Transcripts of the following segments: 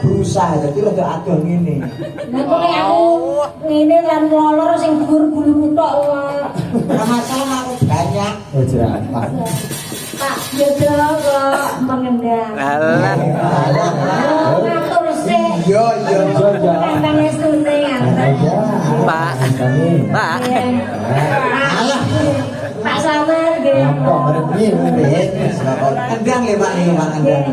berusaha jadi rada adoh ngene. Nek aku ngene lan lolor sing dhuwur bulu tok. Ora masalah aku banyak. Oh jerak. Pak Yodo kok mengendang. Alah. Ngatur sik. Iya. Kandang estune ngaten. Pak. Pak. Alah. Pak Samar nggih. Kok mrene Endang le Pak iki Pak Endang.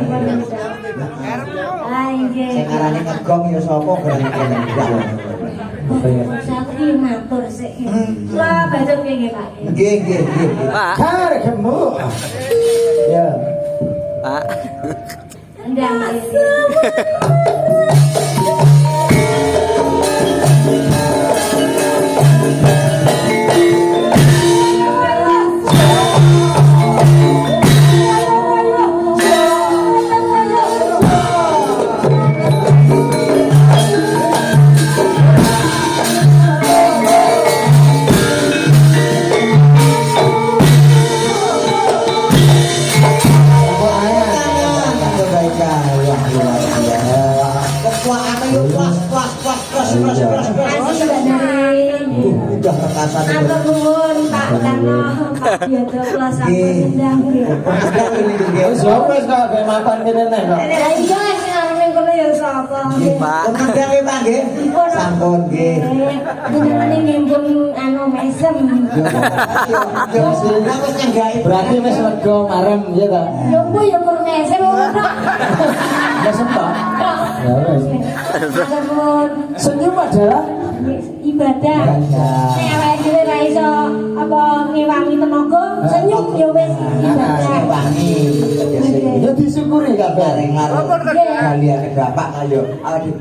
Ah nggih. Sing arane ngegong ya sapa gerane endang. Saya iki matur sik. Lah bajeng nggih Pak. Nggih. Pak. Kare gemuk. Ya. Pak. Endang. Udah rekasan itu. Atur nuwun Pak Utama, Pak Yodo kula sampun ndang nggih. Sopo kok ben mapan kene nek kok. Lah iya sing arep kono ya sapa nggih. Pak. Kandang Pak nggih. Sampun nggih. Jenengane ngimpun anu mesem. Yo wis nyenggahi. Berarti wis lega marem ya ta? Yo ku yo kur mesem ngono tok. Ya sempat. Ya wis. Sampun Senyum adalah ibadah. Nek awake dhewe ra iso apa ngewangi tenaga, senyum yo wis ibadah. Wangi. ya disyukuri kabeh. Bareng karo kalian bapak ayo. Aduh.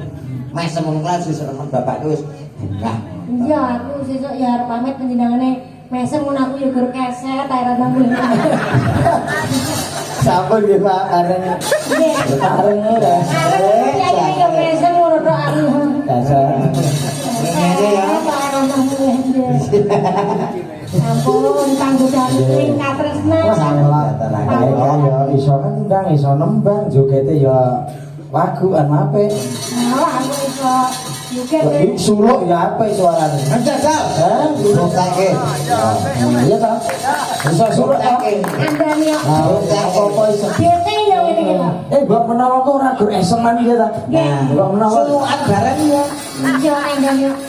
Mesem wong kelas wis remen bapak wis. Nah. Iya, aku sesuk ya arep pamit panjenengane mesem ngono aku yo gur keset ae nang kuwi. Sampun nggih Pak areng. Nggih. Areng ora. Ya yo mesem ngono tok aku. Dasar. Ngene ya. Ampun kanggo dalem katresnan. Salah. Ya iso ngendang, iso nembang, jogete ya waguan apik. Nah, aku iso joget. Iki suluk ya apik suarane. Jajal. Suluk kake. Iya ta? Iso suluk kake. Andani yo. Apa iso? Bete yo ngene iki, Pak. Mbok menawa kok ora gur eseman ya ta? Nggih. Mbok menawa Sulukan bareng ya. Iya, andani yo.